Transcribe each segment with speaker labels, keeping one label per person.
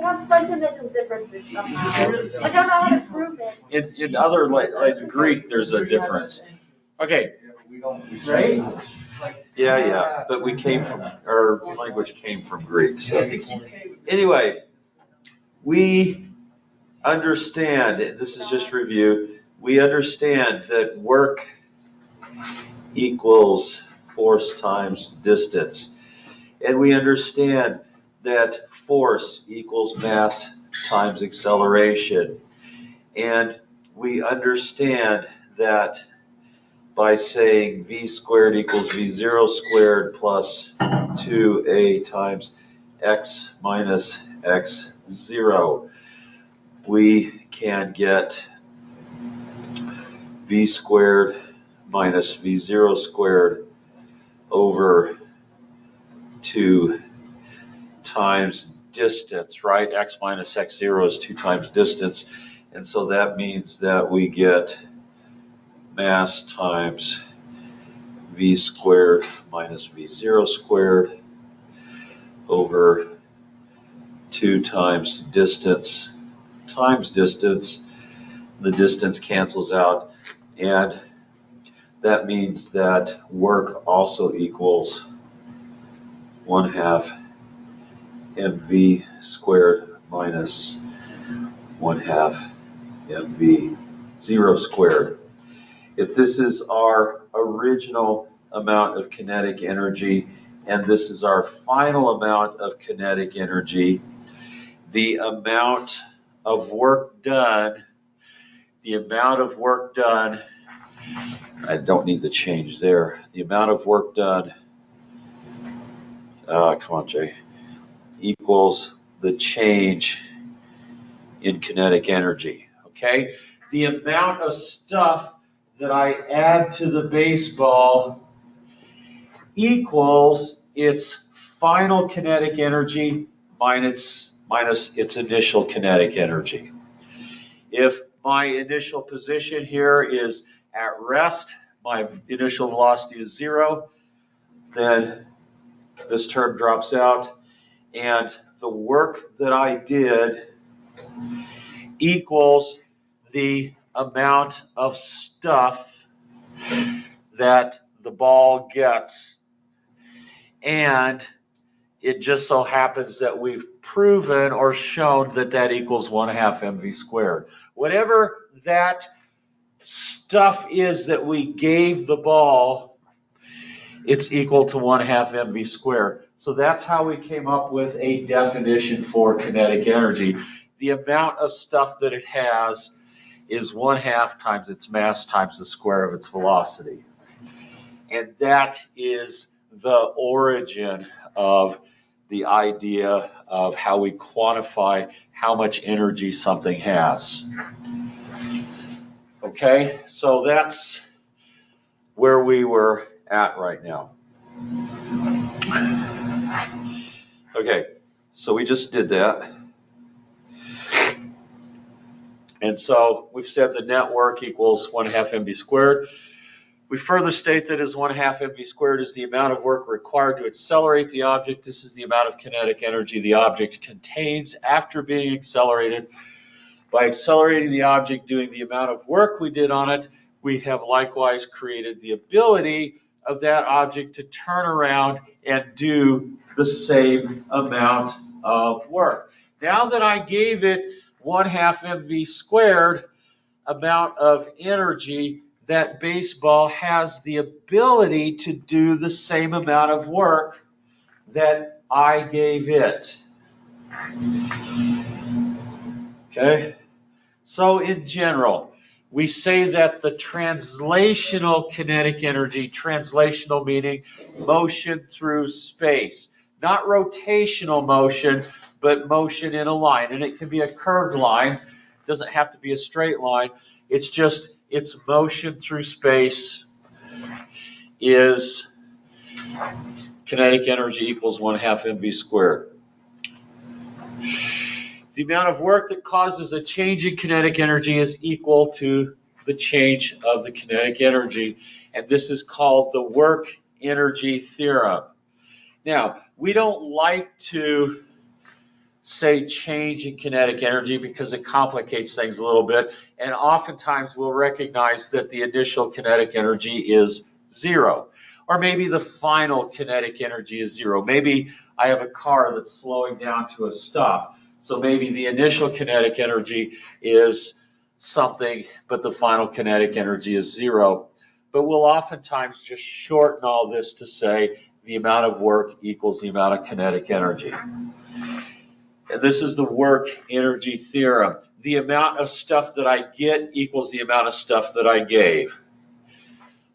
Speaker 1: want fundamental differences somehow. I don't know how to prove it.
Speaker 2: In other, like Greek, there's a difference. Okay.
Speaker 3: Right?
Speaker 2: Yeah, but we came from, our language came from Greek. So anyway, we understand, this is just review, we understand that work equals force times distance. And we understand that force equals mass times acceleration. And we understand that by saying v squared equals v0 squared plus 2a times x minus x0, we can get v squared minus v0 squared over 2 times distance, right? X minus x0 is 2 times distance. And so that means that we get mass times v squared minus v0 squared over 2 times distance times distance. The distance cancels out, and that means that work also equals 1/2 mv squared minus 1/2 mv0 squared. If this is our original amount of kinetic energy and this is our final amount of kinetic energy, the amount of work done, I don't need the change there, the amount of work done, come on Jay, equals the change in kinetic energy, okay? The amount of stuff that I add to the baseball equals its final kinetic energy minus its initial kinetic energy. If my initial position here is at rest, my initial velocity is 0, then this term drops out, and the work that I did equals the amount of stuff that the ball gets. And it just so happens that we've proven or shown that that equals 1/2 mv squared. Whatever that stuff is that we gave the ball, it's equal to 1/2 mv squared. So that's how we came up with a definition for kinetic energy. The amount of stuff that it has is 1/2 times its mass times the square of its velocity. And that is the origin of the idea of how we quantify how much energy something has. Okay, so that's where we were at right now. Okay, so we just did that. And so we've said the net work equals 1/2 mv squared. We further state that as 1/2 mv squared is the amount of work required to accelerate the object. This is the amount of kinetic energy the object contains after being accelerated. By accelerating the object doing the amount of work we did on it, we have likewise created the ability of that object to turn around and do the same amount of work. Now that I gave it 1/2 mv squared amount of energy, that baseball has the ability to do the same amount of work that I gave it. Okay? So in general, we say that the translational kinetic energy, translational meaning motion through space, not rotational motion, but motion in a line. And it can be a curved line. It doesn't have to be a straight line. It's just its motion through space is kinetic energy equals 1/2 mv squared. The amount of work that causes a change in kinetic energy is equal to the change of the kinetic energy, and this is called the WorkEnergy Theorem. Now, we don't like to say change in kinetic energy because it complicates things a little bit, and oftentimes we'll recognize that the initial kinetic energy is 0. Or maybe the final kinetic energy is 0. Maybe I have a car that's slowing down to a stop. So maybe the initial kinetic energy is something, but the final kinetic energy is 0. But we'll oftentimes just shorten all this to say the amount of work equals the amount of kinetic energy. And this is the WorkEnergy Theorem. The amount of stuff that I get equals the amount of stuff that I gave.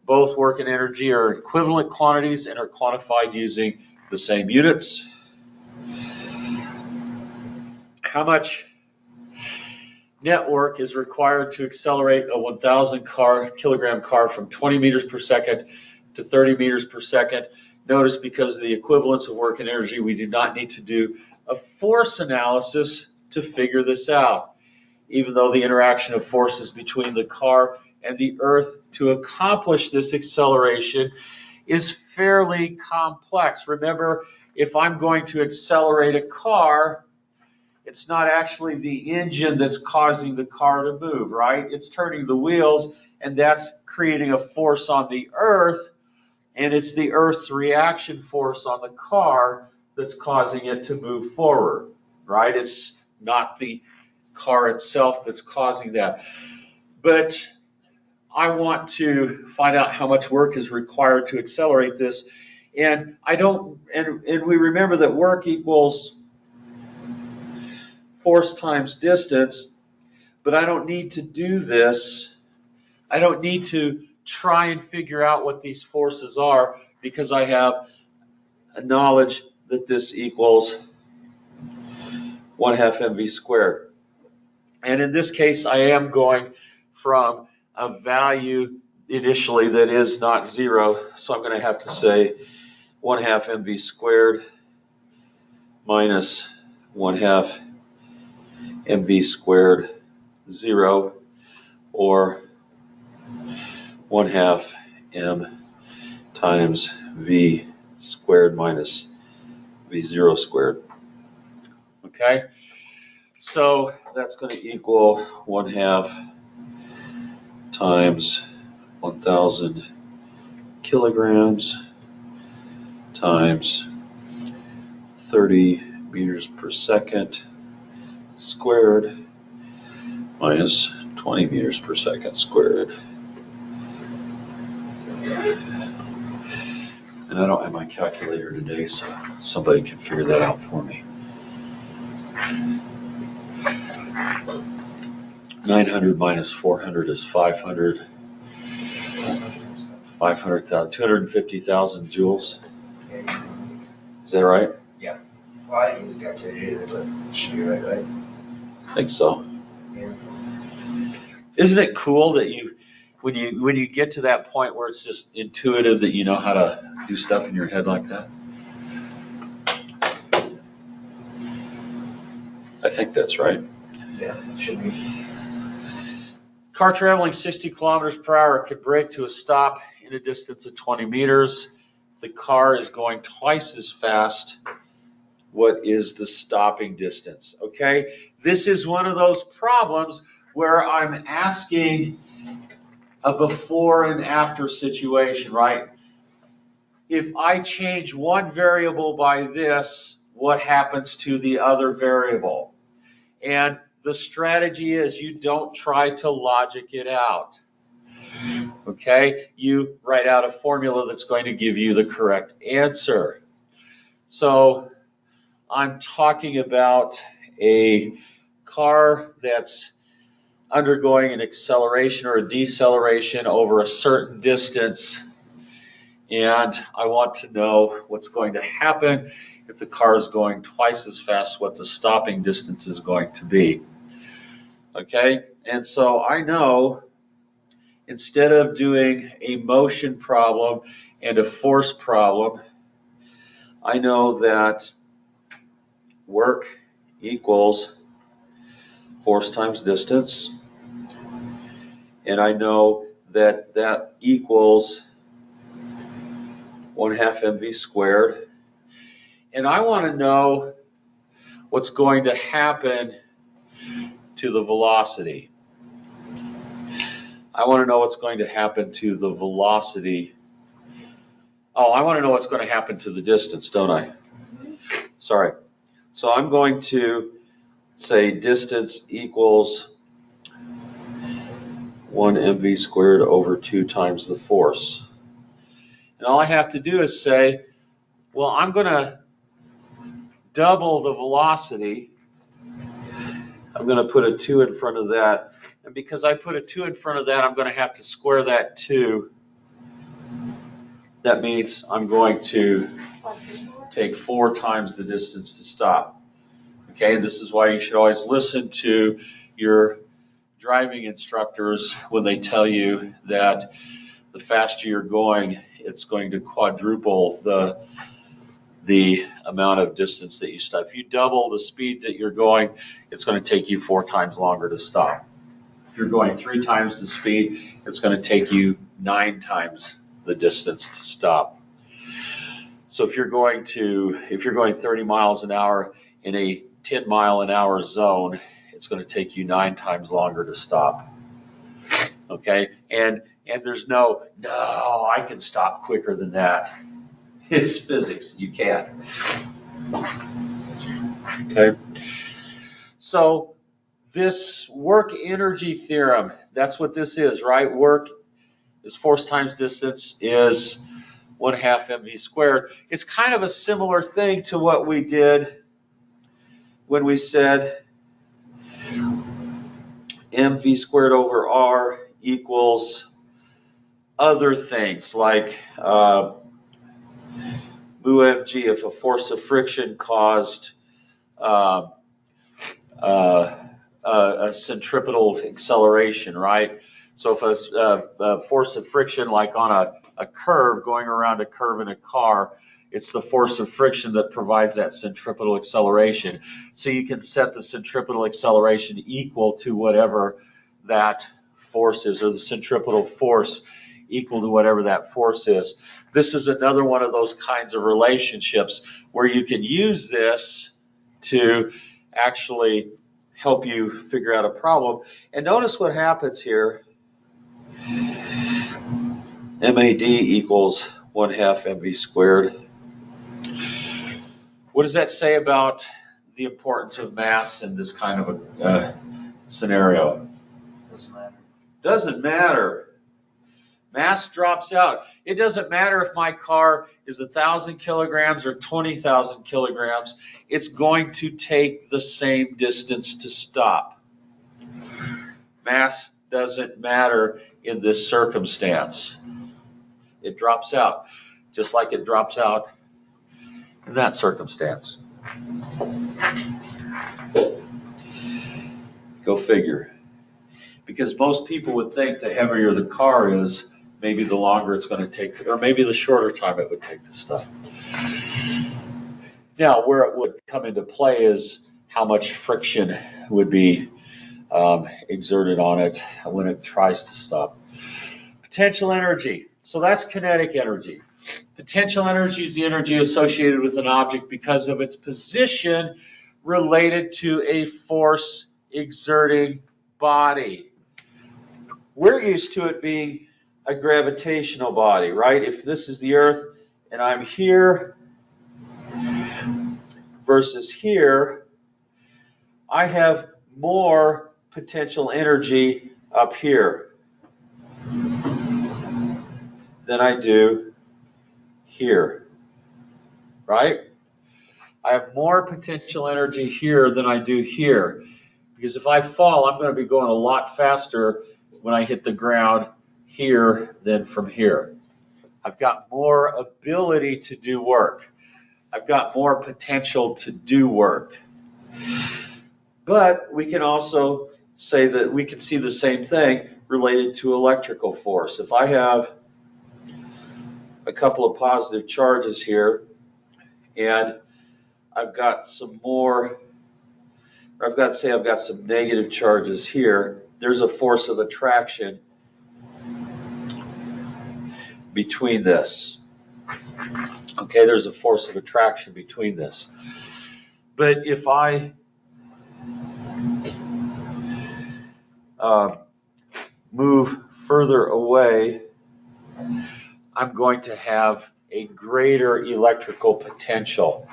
Speaker 2: Both work and energy are equivalent quantities and are quantified using the same units. How much net work is required to accelerate a 1,000 kilogram car from 20 meters per second to 30 meters per second? Notice, because of the equivalence of work and energy, we do not need to do a force analysis to figure this out, even though the interaction of forces between the car and the earth to accomplish this acceleration is fairly complex. Remember, if I'm going to accelerate a car, it's not actually the engine that's causing the car to move, right? It's turning the wheels, and that's creating a force on the earth, and it's the earth's reaction force on the car that's causing it to move forward, right? It's not the car itself that's causing that. But I want to find out how much work is required to accelerate this, and we remember that work equals force times distance, but I don't need to do this. I don't need to try and figure out what these forces are, because I have a knowledge that this equals 1/2 mv squared. And in this case, I am going from a value initially that is not 0, so I'm going to have to say 1/2 mv squared minus 1/2 mv squared 0, or 1/2 m times v squared minus v0 squared. Okay, so that's going to equal 1/2 times 1,000 kilograms times 30 meters per second squared minus 20 meters per second squared. And I don't have my calculator today, so somebody can figure that out for me. 900 minus 400 is 500. 500,000, 250,000 joules. Is that right?
Speaker 3: Yeah. Well, I didn't use a calculator either, but it should be right?
Speaker 2: I think so.
Speaker 3: Yeah.
Speaker 2: Isn't it cool that when you get to that point where it's just intuitive that you know how to do stuff in your head like that? I think that's right.
Speaker 3: Yeah, it should be.
Speaker 2: Car traveling 60 kilometers per hour could brake to a stop in a distance of 20 meters. The car is going twice as fast. What is the stopping distance? Okay, this is one of those problems where I'm asking a before and after situation, right? If I change one variable by this, what happens to the other variable? And the strategy is you don't try to logic it out. Okay, you write out a formula that's going to give you the correct answer. So I'm talking about a car that's undergoing an acceleration or a deceleration over a certain distance, and I want to know what's going to happen if the car is going twice as fast, what the stopping distance is going to be. Okay, and so I know, instead of doing a motion problem and a force problem, I know that work equals force times distance, and I know that that equals 1/2 mv squared, and I want to know what's going to happen to the velocity. I want to know what's going to happen to the velocity. Oh, I want to know what's going to happen to the distance, don't I? Sorry. So I'm going to say distance equals 1 mv squared over 2 times the force. And all I have to do is say, well, I'm going to double the velocity. I'm going to put a 2 in front of that. And because I put a 2 in front of that, I'm going to have to square that 2. That means I'm going to take 4 times the distance to stop. Okay, and this is why you should always listen to your driving instructors when they tell you that the faster you're going, it's going to quadruple the amount of distance that you stop. If you double the speed that you're going, it's going to take you 4 times longer to stop. If you're going 3 times the speed, it's going to take you 9 times the distance to stop. So if you're going 30 miles an hour in a 10 mile an hour zone, it's going to take you 9 times longer to stop. Okay, and there's no, I can stop quicker than that. It's physics, you can't. Okay, so this work energy theorem, that's what this is, right? Work is force times distance is 1/2 mv squared. It's kind of a similar thing to what we did when we said mv squared over r equals other things like mu mg if a force of friction caused a centripetal acceleration, right? So if a force of friction, like on a curve, going around a curve in a car, it's the force of friction that provides that centripetal acceleration. So you can set the centripetal acceleration equal to whatever that force is, or the centripetal force equal to whatever that force is. This is another one of those kinds of relationships where you can use this to actually help you figure out a problem. And notice what happens here. MAD equals 1/2 mv squared. What does that say about the importance of mass in this kind of a scenario?
Speaker 3: Doesn't matter.
Speaker 2: Doesn't matter. Mass drops out. It doesn't matter if my car is 1,000 kilograms or 20,000 kilograms. It's going to take the same distance to stop. Mass doesn't matter in this circumstance. It drops out, just like it drops out in that circumstance. Go figure. Because most people would think the heavier the car is, maybe the longer it's going to take, or maybe the shorter time it would take to stop. Now, where it would come into play is how much friction would be exerted on it when it tries to stop. Potential energy. So that's kinetic energy. Potential energy is the energy associated with an object because of its position related to a force exerting body. We're used to it being a gravitational body, right? If this is the Earth and I'm here versus here, I have more potential energy up here than I do here, right? I have more potential energy here than I do here. Because if I fall, I'm going to be going a lot faster when I hit the ground here than from here. I've got more ability to do work. I've got more potential to do work. But we can also say that we can see the same thing related to electrical force. If I have a couple of positive charges here, and I've got some more, or I've got some negative charges here, there's a force of attraction between this. Okay, there's a force of attraction between this. But if I move further away, I'm going to have a greater electrical potential.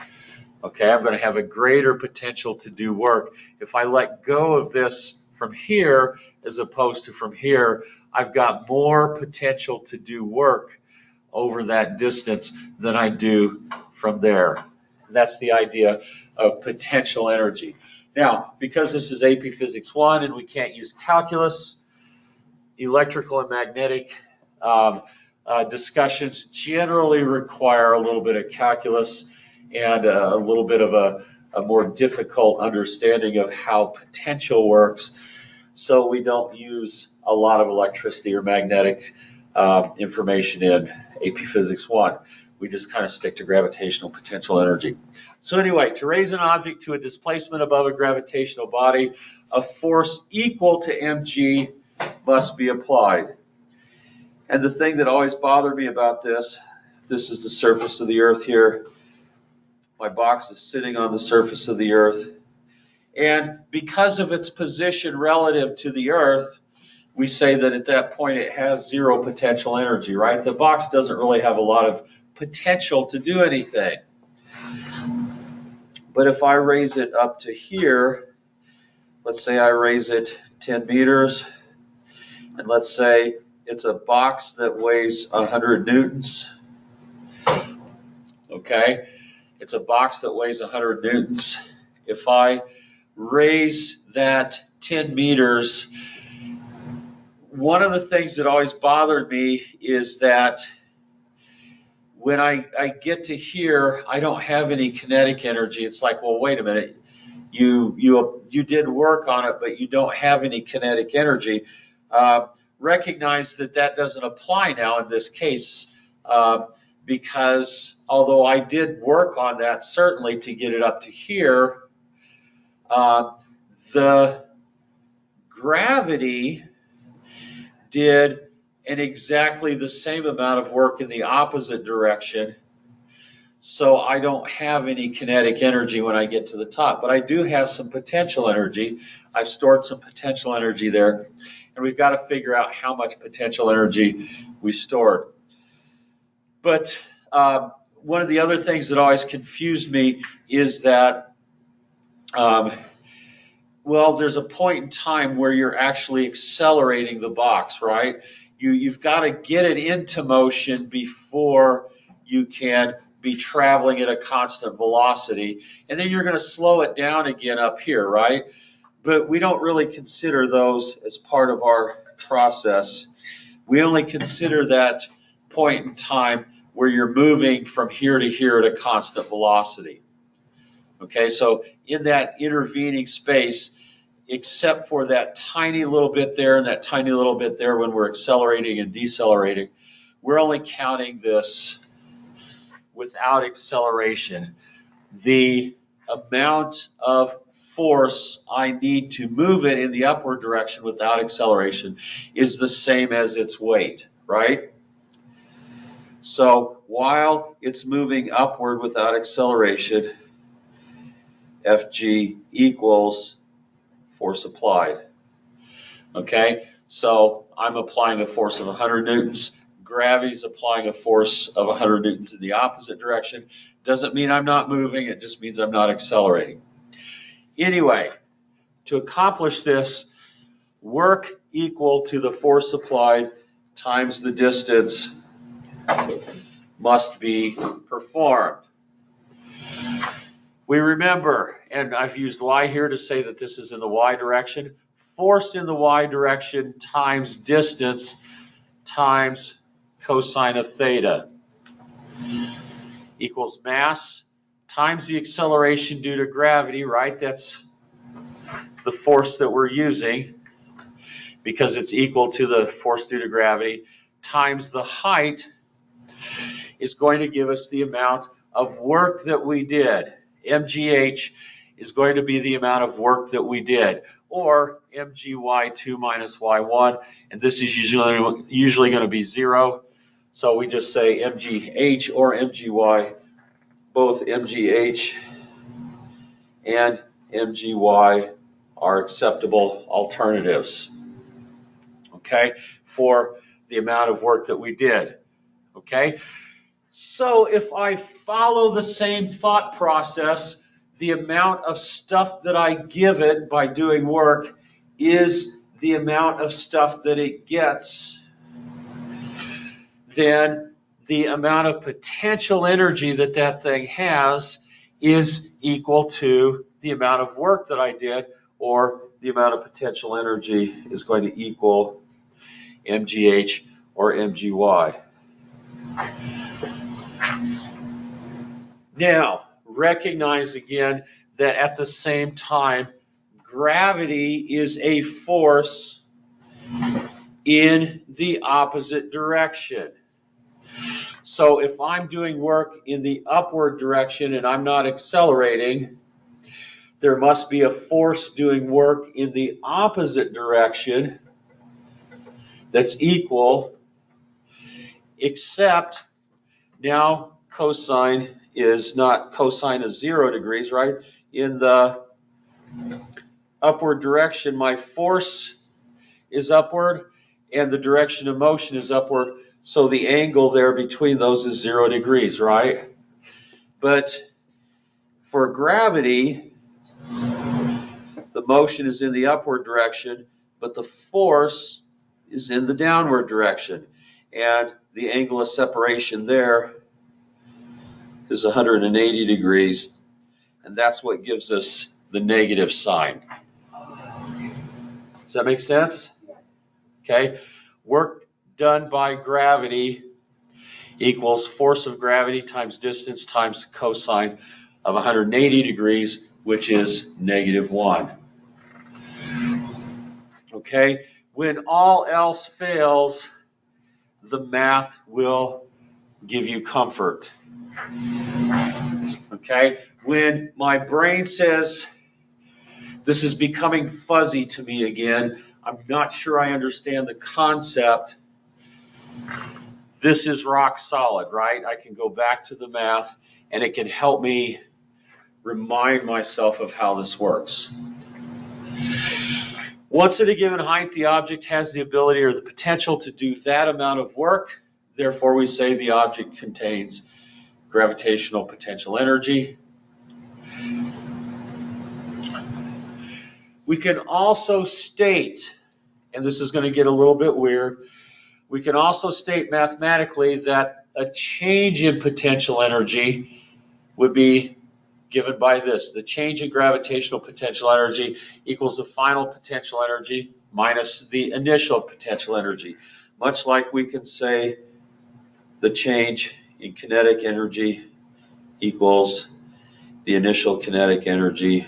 Speaker 2: Okay, I'm going to have a greater potential to do work. If I let go of this from here as opposed to from here, I've got more potential to do work over that distance than I do from there. That's the idea of potential energy. Now, because this is AP Physics 1 and we can't use calculus, electrical and magnetic discussions generally require a little bit of calculus and a little bit of a more difficult understanding of how potential works. So we don't use a lot of electricity or magnetic information in AP Physics 1. We just kind of stick to gravitational potential energy. So anyway, to raise an object to a displacement above a gravitational body, a force equal to mg must be applied. And the thing that always bothered me about this is the surface of the Earth here. My box is sitting on the surface of the Earth. And because of its position relative to the Earth, we say that at that point it has zero potential energy, right? The box doesn't really have a lot of potential to do anything. But if I raise it up to here, let's say I raise it 10 meters, and let's say it's a box that weighs 100 newtons. Okay, it's a box that weighs 100 newtons. If I raise that 10 meters, one of the things that always bothered me is that when I get to here, I don't have any kinetic energy. It's like, well, wait a minute, you did work on it, but you don't have any kinetic energy. Recognize that that doesn't apply now in this case, because although I did work on that certainly to get it up to here, the gravity did exactly the same amount of work in the opposite direction, so I don't have any kinetic energy when I get to the top. But I do have some potential energy. I've stored some potential energy there, and we've got to figure out how much potential energy we stored. But one of the other things that always confused me is that well, there's a point in time where you're actually accelerating the box, right? You've got to get it into motion before you can be traveling at a constant velocity. And then you're going to slow it down again up here, right? But we don't really consider those as part of our process. We only consider that point in time where you're moving from here to here at a constant velocity. Okay, so in that intervening space, except for that tiny little bit there and that tiny little bit there when we're accelerating and decelerating, we're only counting this without acceleration. The amount of force I need to move it in the upward direction without acceleration is the same as its weight, right? So while it's moving upward without acceleration, Fg equals force applied. Okay, so I'm applying a force of 100 newtons. Gravity's applying a force of 100 newtons in the opposite direction. Doesn't mean I'm not moving, it just means I'm not accelerating. Anyway, to accomplish this, work equal to the force applied times the distance must be performed. We remember, and I've used y here to say that this is in the y direction, force in the y direction times distance times cosine of theta equals mass times the acceleration due to gravity, right? That's the force that we're using because it's equal to the force due to gravity, times the height is going to give us the amount of work that we did. MGH is going to be the amount of work that we did, or MGY2 minus Y1, and this is usually going to be 0. So we just say MGH or MGY, both MGH and mgy are acceptable alternatives, okay, for the amount of work that we did, okay? So if I follow the same thought process, the amount of stuff that I give it by doing work is the amount of stuff that it gets, then the amount of potential energy that that thing has is equal to the amount of work that I did, or the amount of potential energy is going to equal mgh or mgy. Now, recognize again that at the same time, gravity is a force in the opposite direction. So if I'm doing work in the upward direction and I'm not accelerating, there must be a force doing work in the opposite direction that's equal, except now cosine is not cosine of 0 degrees, right? In the upward direction, my force is upward and the direction of motion is upward, so the angle there between those is 0 degrees, right? But for gravity, the motion is in the upward direction, but the force is in the downward direction, and the angle of separation there is 180 degrees, and that's what gives us the negative sign. Does that make sense? Okay. Work done by gravity equals force of gravity times distance times cosine of 180 degrees, which is -1. Okay. When all else fails, the math will give you comfort. Okay. When my brain says, this is becoming fuzzy to me again, I'm not sure I understand the concept, this is rock solid, right? I can go back to the math and it can help me remind myself of how this works. Once at a given height, the object has the ability or the potential to do that amount of work. Therefore, we say the object contains gravitational potential energy. We can also state, and this is going to get a little bit weird, we can also state mathematically that a change in potential energy would be given by this. The change in gravitational potential energy equals the final potential energy minus the initial potential energy. Much like we can say the change in kinetic energy equals the initial kinetic energy,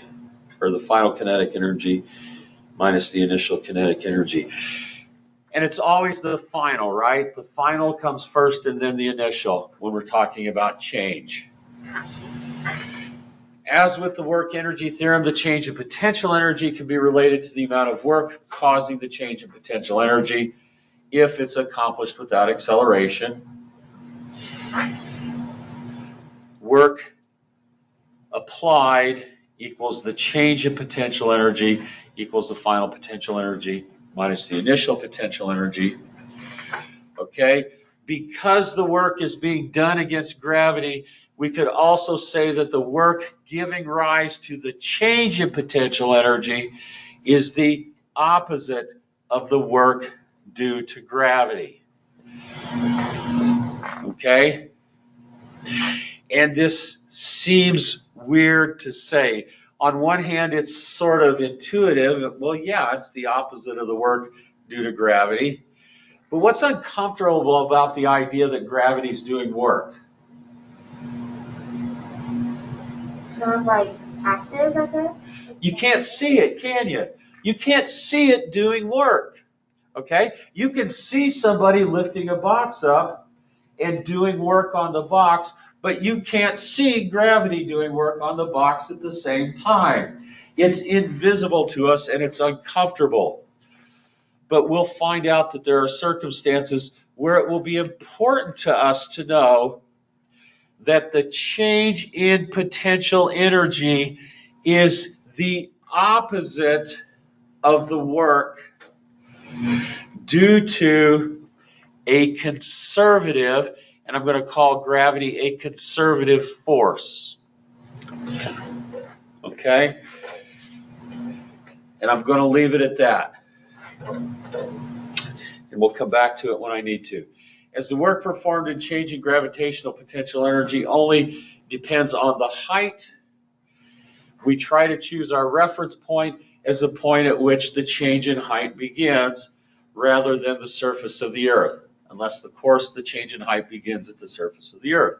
Speaker 2: or the final kinetic energy minus the initial kinetic energy. And it's always the final, right? The final comes first and then the initial when we're talking about change. As with the work energy theorem, the change in potential energy can be related to the amount of work causing the change in potential energy if it's accomplished without acceleration. Work applied equals the change in potential energy equals the final potential energy minus the initial potential energy. Okay? Because the work is being done against gravity, we could also say that the work giving rise to the change in potential energy is the opposite of the work due to gravity. Okay? And this seems weird to say. On one hand, it's sort of intuitive. Well, yeah, it's the opposite of the work due to gravity. But what's uncomfortable about the idea that gravity's doing work?
Speaker 1: It's not like active, I guess.
Speaker 2: You can't see it, can you? You can't see it doing work. Okay? You can see somebody lifting a box up and doing work on the box, but you can't see gravity doing work on the box at the same time. It's invisible to us and it's uncomfortable. But we'll find out that there are circumstances where it will be important to us to know that the change in potential energy is the opposite of the work due to a conservative, and I'm going to call gravity a conservative force. Okay? And I'm going to leave it at that. And we'll come back to it when I need to. As the work performed in changing gravitational potential energy only depends on the height, we try to choose our reference point as the point at which the change in height begins rather than the surface of the Earth, unless, of course, the change in height begins at the surface of the Earth.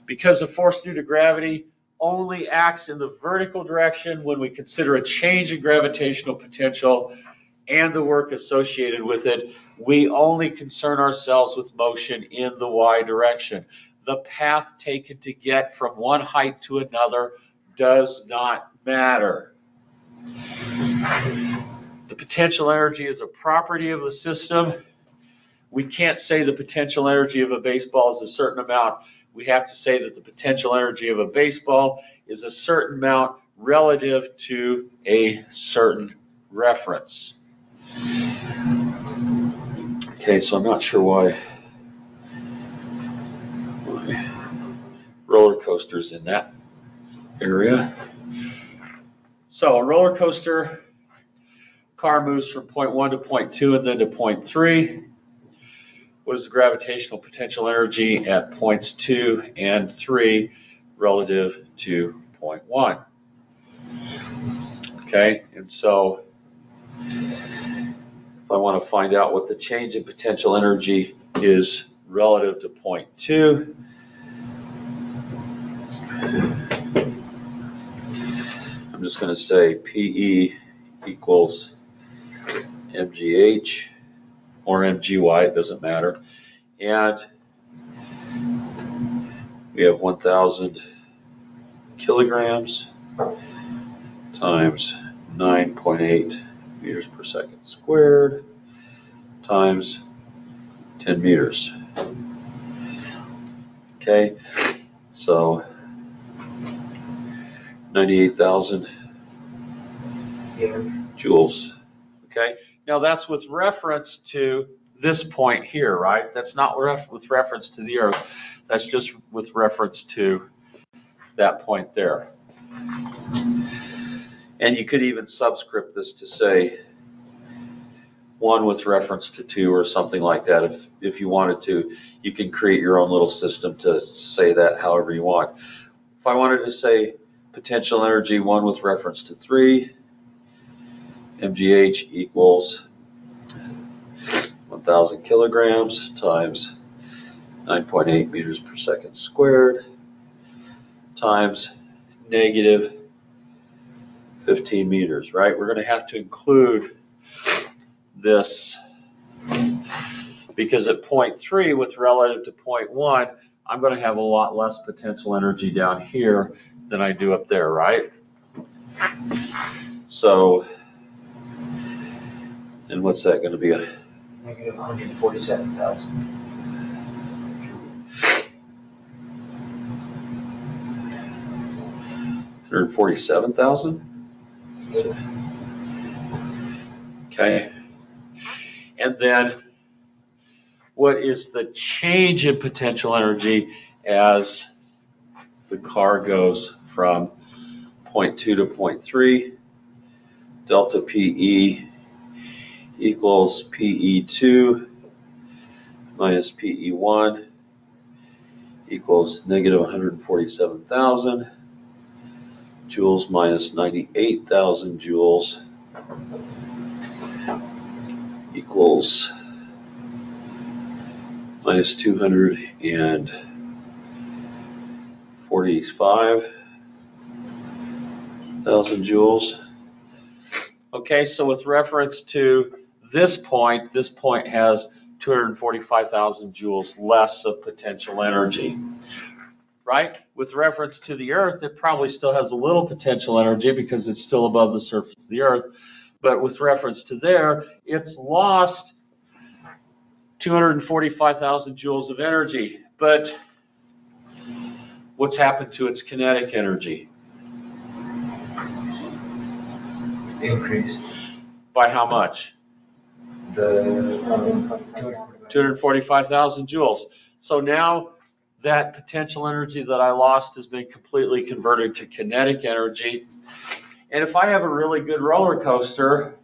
Speaker 2: Because the force due to gravity only acts in the vertical direction when we consider a change in gravitational potential and the work associated with it, we only concern ourselves with motion in the y direction. The path taken to get from one height to another does not matter. The potential energy is a property of the system. We can't say the potential energy of a baseball is a certain amount. We have to say that the potential energy of a baseball is a certain amount relative to a certain reference. Okay, so I'm not sure why roller coaster's in that area. So a roller coaster car moves from point 1 to point 2 and then to point 3. What is the gravitational potential energy at points 2 and 3 relative to point 1? Okay, and so if I want to find out what the change in potential energy is relative to point 2, I'm just going to say PE equals mgh or mgy, it doesn't matter. And we have 1,000 kilograms times 9.8 meters per second squared times 10 meters. Okay, so 98,000 joules. Okay, now that's with reference to this point here, right? That's not with reference to the Earth. That's just with reference to that point there. And you could even subscript this to say 1 with reference to 2 or something like that. If you wanted to, you can create your own little system to say that however you want. If I wanted to say potential energy 1 with reference to 3, mgh equals 1,000 kilograms times 9.8 meters per second squared times negative 15 meters, right? We're going to have to include this because at point 3 with relative to point 1, I'm going to have a lot less potential energy down here than I do up there, right? So, and what's that going to be?
Speaker 3: Negative 147,000.
Speaker 2: 147,000? Okay. And then what is the change in potential energy as the car goes from point 2 to point 3? Delta PE equals PE2 minus PE1 equals negative 147,000 joules minus 98,000 joules equals minus 245,000 joules. Okay, so with reference to this point has 245,000 joules less of potential energy, right? With reference to the Earth, it probably still has a little potential energy because it's still above the surface of the Earth. But with reference to there, it's lost 245,000 joules of energy. But what's happened to its kinetic energy?
Speaker 3: Increased.
Speaker 2: By how much?
Speaker 3: The
Speaker 2: 245,000 joules. So now that potential energy that I lost has been completely converted to kinetic energy. And if I have a really good roller coaster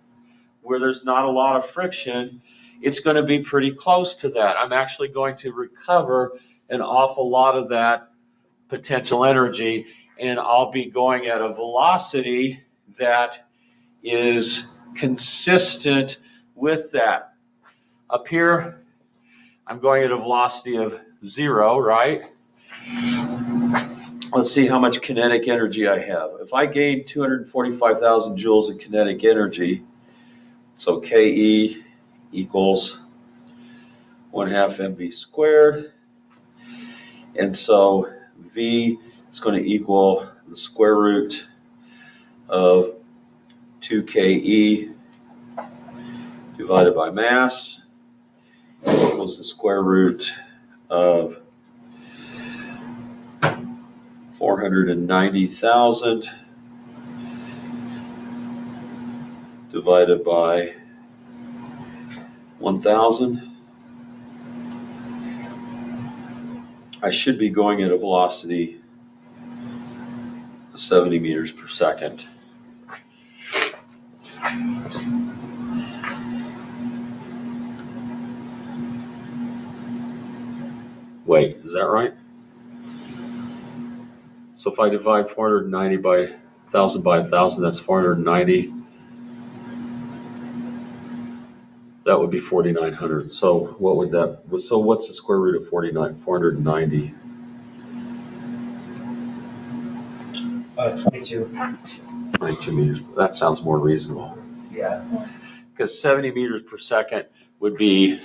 Speaker 2: where there's not a lot of friction, it's going to be pretty close to that. I'm actually going to recover an awful lot of that potential energy, and I'll be going at a velocity that is consistent with that. Up here, I'm going at a velocity of 0, right? Let's see how much kinetic energy I have. If I gain 245,000 joules of kinetic energy, so KE equals 1/2 mv squared, and so V is going to equal the square root of 2KE divided by mass equals the square root of 490,000 divided by 1,000. I should be going at a velocity of 70 meters per second. Wait, is that right? So if I divide 490 by 1,000 by 1,000, that's 490. That would be 4,900. So what would that? So what's the square root of 490?
Speaker 3: 22.
Speaker 2: 22 meters. That sounds more reasonable.
Speaker 3: Yeah.
Speaker 2: Because 70 meters per second would be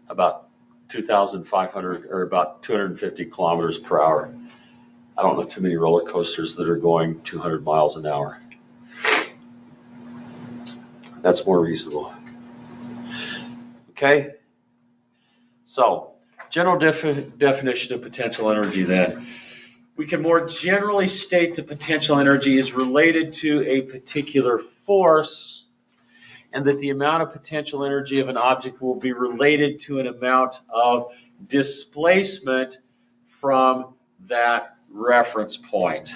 Speaker 2: about 2,500 or about 250 kilometers per hour. I don't know too many roller coasters that are going 200 miles an hour. That's more reasonable. Okay? So, general definition of potential energy then. We can more generally state that potential energy is related to a particular force, and that the amount of potential energy of an object will be related to an amount of displacement from that reference point.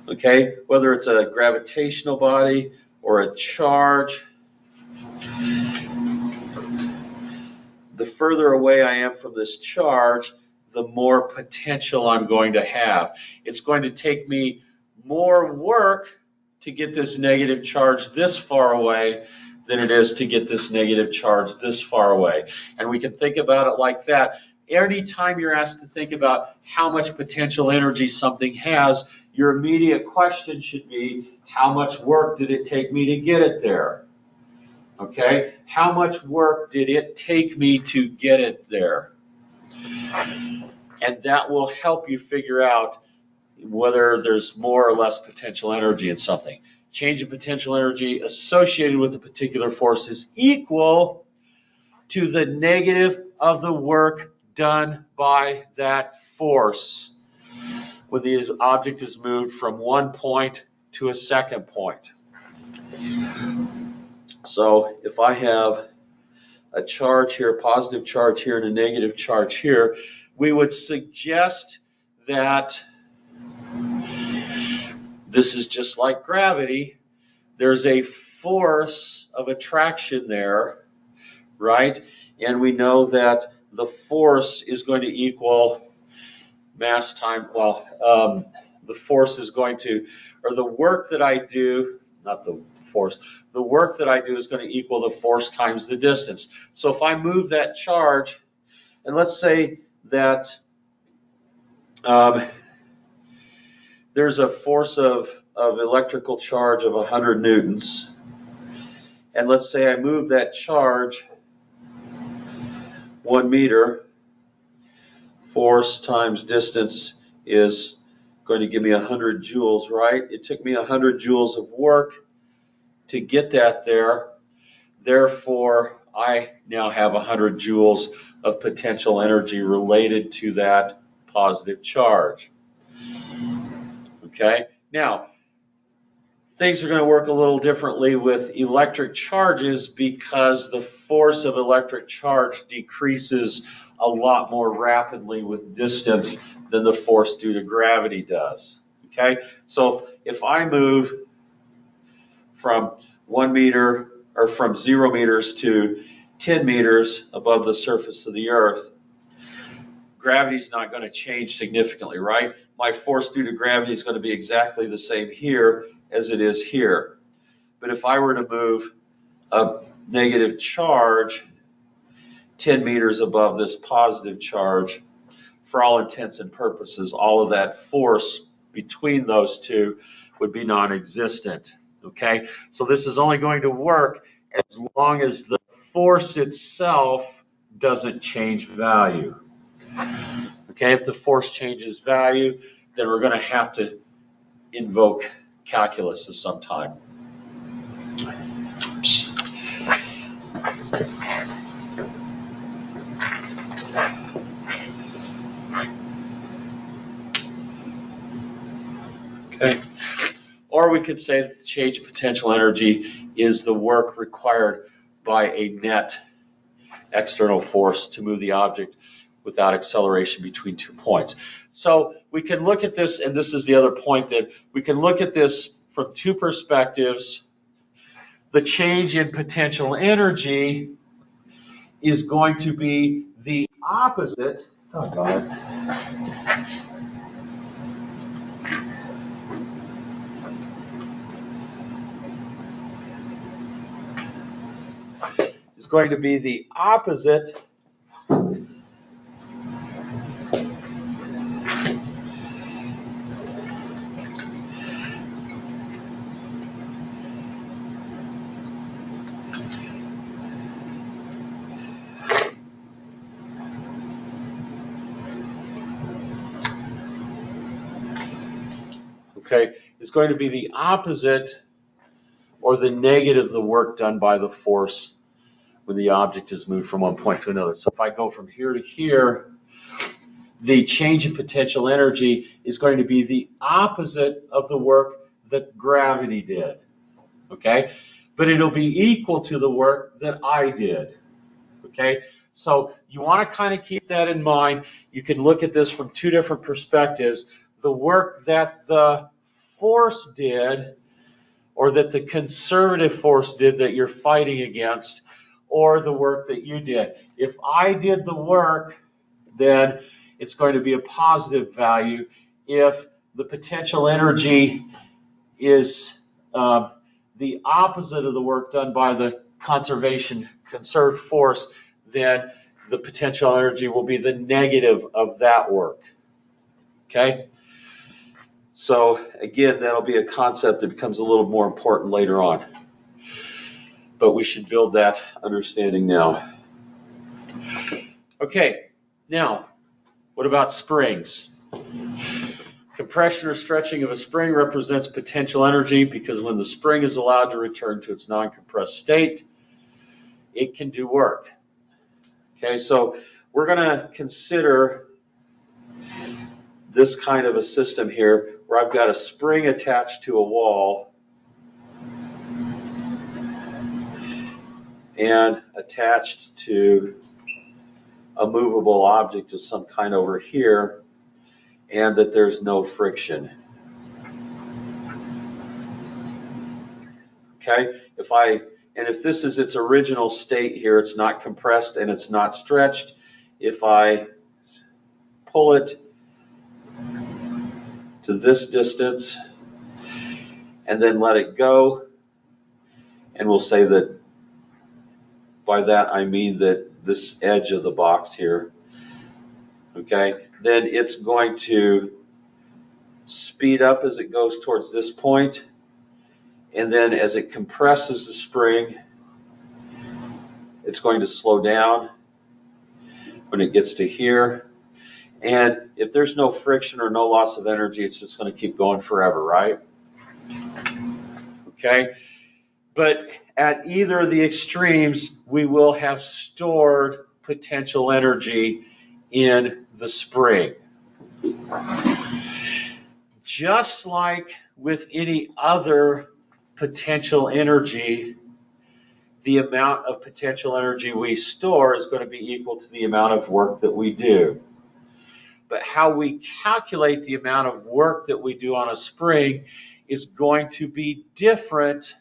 Speaker 2: Okay? Whether it's a gravitational body or a charge, the further away I am from this charge, the more potential I'm going to have. It's going to take me more work to get this negative charge this far away than it is to get this negative charge this far away. And we can think about it like that. Anytime you're asked to think about how much potential energy something has, your immediate question should be, how much work did it take me to get it there? Okay? How much work did it take me to get it there? And that will help you figure out whether there's more or less potential energy in something. Change in potential energy associated with a particular force is equal to the negative of the work done by that force when the object is moved from one point to a second point. So if I have a charge here, a positive charge here, and a negative charge here, we would suggest that this is just like gravity. There's a force of attraction there, right? And we know that the force is going to equal mass time, the force is going to, or the work that I do, not the force, the work that I do is going to equal the force times the distance. So if I move that charge, and let's say that there's a force of electrical charge of 100 newtons, and let's say I move that charge 1 meter, force times distance is going to give me 100 joules, right? It took me 100 joules of work to get that there. Therefore, I now have 100 joules of potential energy related to that positive charge. Okay, now things are going to work a little differently with electric charges because the force of electric charge decreases a lot more rapidly with distance than the force due to gravity does. Okay, so if I move from 1 meter or from 0 meters to 10 meters above the surface of the Earth, gravity is not going to change significantly, right? My force due to gravity is going to be exactly the same here as it is here. But if I were to move a negative charge 10 meters above this positive charge, for all intents and purposes, all of that force between those two would be non-existent. Okay, so this is only going to work as long as the force itself doesn't change value. Okay, if the force changes value, then we're going to have to invoke calculus of some time. Oops. Okay. Or we could say that the change in potential energy is the work required by a net external force to move the object without acceleration between 2 points. So we can look at this, and this is the other point, that we can look at this from two perspectives. The change in potential energy is going to be the opposite. Oh, God. Is going to be the opposite is going to be the opposite or the negative of the work done by the force when the object is moved from one point to another. So if I go from here to here, the change in potential energy is going to be the opposite of the work that gravity did. Okay? But it'll be equal to the work that I did. Okay? So you want to kind of keep that in mind. You can look at this from two different perspectives. The work that the force did, or that the conservative force did that you're fighting against, or the work that you did. If I did the work, then it's going to be a positive value. If the potential energy is the opposite of the work done by the conserved force, then the potential energy will be the negative of that work. Okay? So again, that'll be a concept that becomes a little more important later on. But we should build that understanding now. Okay, now, what about springs? Compression or stretching of a spring represents potential energy because when the spring is allowed to return to its non-compressed state, it can do work. Okay, so we're going to consider this kind of a system here where I've got a spring attached to a wall and attached to a movable object of some kind over here, and that there's no friction. Okay, if this is its original state here, it's not compressed and it's not stretched. If I pull it to this distance and then let it go, and we'll say that by that I mean that this edge of the box here, okay, then it's going to speed up as it goes towards this point, and then as it compresses the spring, it's going to slow down when it gets to here. And if there's no friction or no loss of energy, it's just going to keep going forever, right? Okay? But at either of the extremes, we will have stored potential energy in the spring. Just like with any other potential energy, the amount of potential energy we store is going to be equal to the amount of work that we do. But how we calculate the amount of work that we do on a spring is going to be different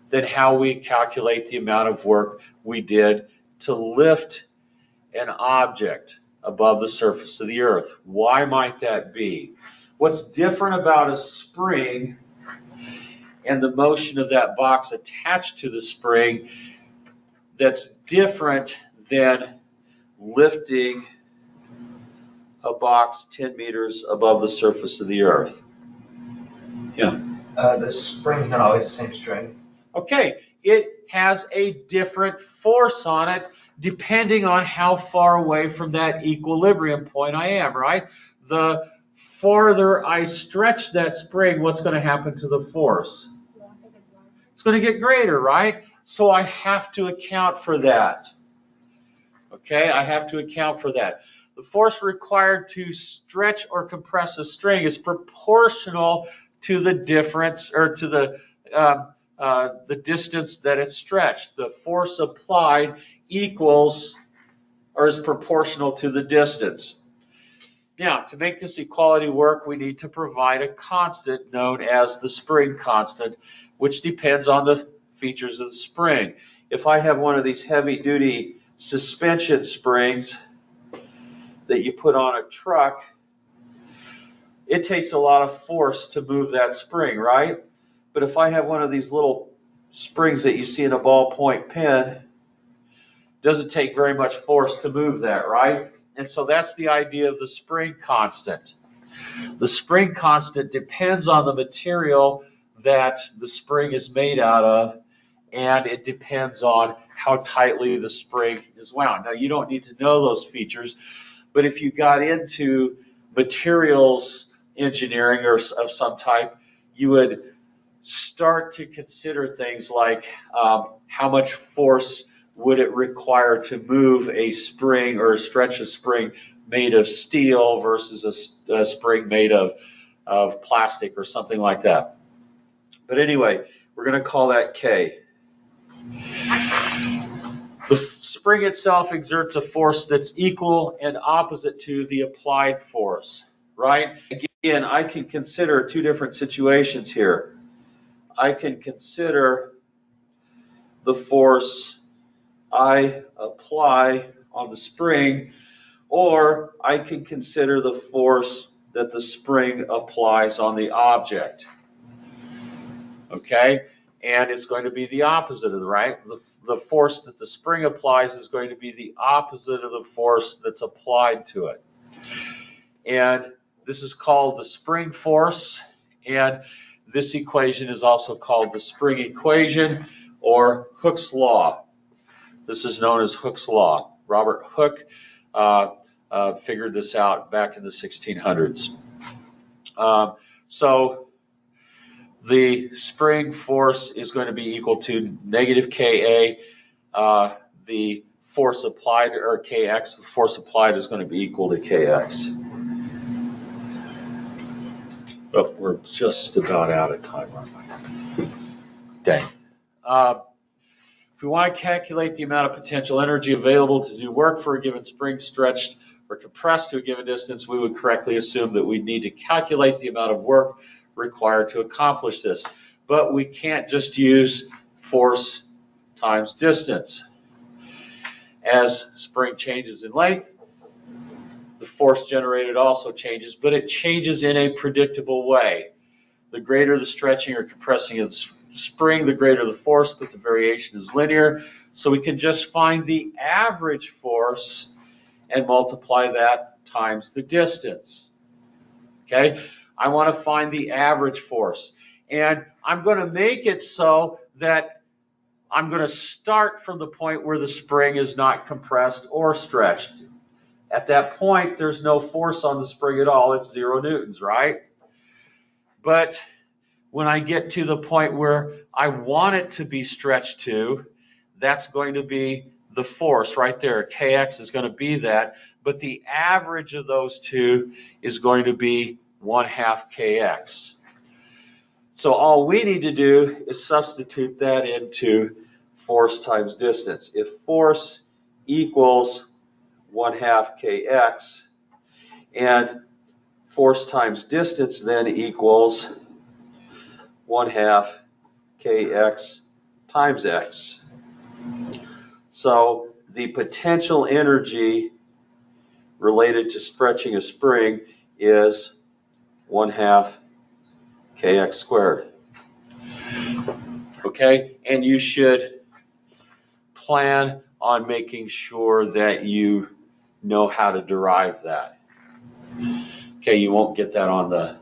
Speaker 2: than how we calculate the amount of work we did to lift an object above the surface of the earth. Why might that be? What's different about a spring and the motion of that box attached to the spring that's different than lifting a box 10 meters above the surface of the earth? Yeah.
Speaker 3: The spring's not always the same strength.
Speaker 2: Okay, it has a different force on it depending on how far away from that equilibrium point I am, right? The farther I stretch that spring, what's going to happen to the force? It's going to get greater, right? So I have to account for that. Okay, I have to account for that. The force required to stretch or compress a string is proportional to the difference, or to the distance that it's stretched. The force applied equals or is proportional to the distance. Now, to make this equality work, we need to provide a constant known as the spring constant, which depends on the features of the spring. If I have one of these heavy-duty suspension springs that you put on a truck, it takes a lot of force to move that spring, right? But if I have one of these little springs that you see in a ballpoint pen, it doesn't take very much force to move that, right? And so that's the idea of the spring constant. The spring constant depends on the material that the spring is made out of, and it depends on how tightly the spring is wound. Now, you don't need to know those features, but if you got into materials engineering or of some type, you would start to consider things like how much force would it require to move a spring or stretch a spring made of steel versus a spring made of plastic or something like that. But anyway, we're going to call that K. The spring itself exerts a force that's equal and opposite to the applied force, right? Again, I can consider two different situations here. I can consider the force I apply on the spring, or I can consider the force that the spring applies on the object. Okay? And it's going to be the opposite of the, right? The force that the spring applies is going to be the opposite of the force that's applied to it. And this is called the spring force, and this equation is also called the spring equation or Hooke's law. This is known as Hooke's law. Robert Hooke figured this out back in the 1600s. So the spring force is going to be equal to negative Ka. The force applied, or Kx, the force applied is going to be equal to Kx. But we're just about out of time, aren't we? Dang. If we want to calculate the amount of potential energy available to do work for a given spring stretched or compressed to a given distance, we would correctly assume that we'd need to calculate the amount of work required to accomplish this. But we can't just use force times distance. As spring changes in length, the force generated also changes, but it changes in a predictable way. The greater the stretching or compressing of the spring, the greater the force, but the variation is linear. So we can just find the average force and multiply that times the distance. Okay? I want to find the average force. And I'm going to make it so that I'm going to start from the point where the spring is not compressed or stretched. At that point, there's no force on the spring at all. It's 0 newtons, right? But when I get to the point where I want it to be stretched to, that's going to be the force right there. Kx is going to be that, but the average of those two is going to be 1/2 kx. So all we need to do is substitute that into force times distance. If force equals 1/2 kx, and force times distance then equals 1/2 kx times x. So the potential energy related to stretching a spring is 1/2 kx squared. Okay, and you should plan on making sure that you know how to derive that. Okay, you won't get that on the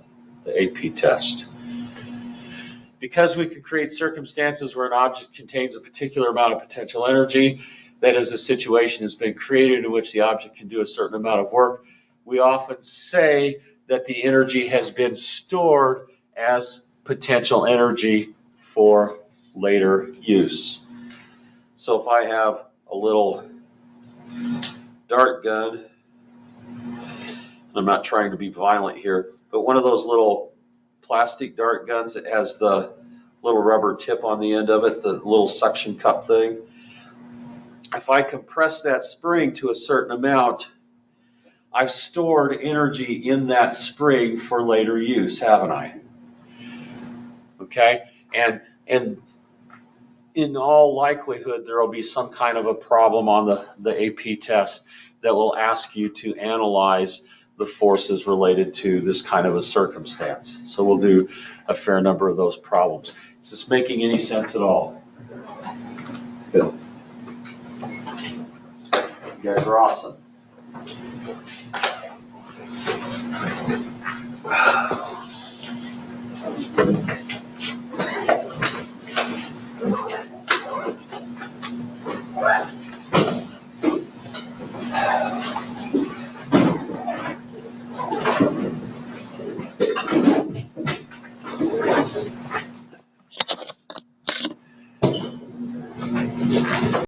Speaker 2: AP test. Because we can create circumstances where an object contains a particular amount of potential energy, that is, a situation has been created in which the object can do a certain amount of work, we often say that the energy has been stored as potential energy for later use. So if I have a little dart gun, I'm not trying to be violent here, but one of those little plastic dart guns that has the little rubber tip on the end of it, the little suction cup thing. If I compress that spring to a certain amount, I've stored energy in that spring for later use, haven't I? Okay, and in all likelihood, there will be some kind of a problem on the AP test that will ask you to analyze the forces related to this kind of a circumstance. So we'll do a fair number of those problems. Is this making any sense at all? Good. You guys are awesome.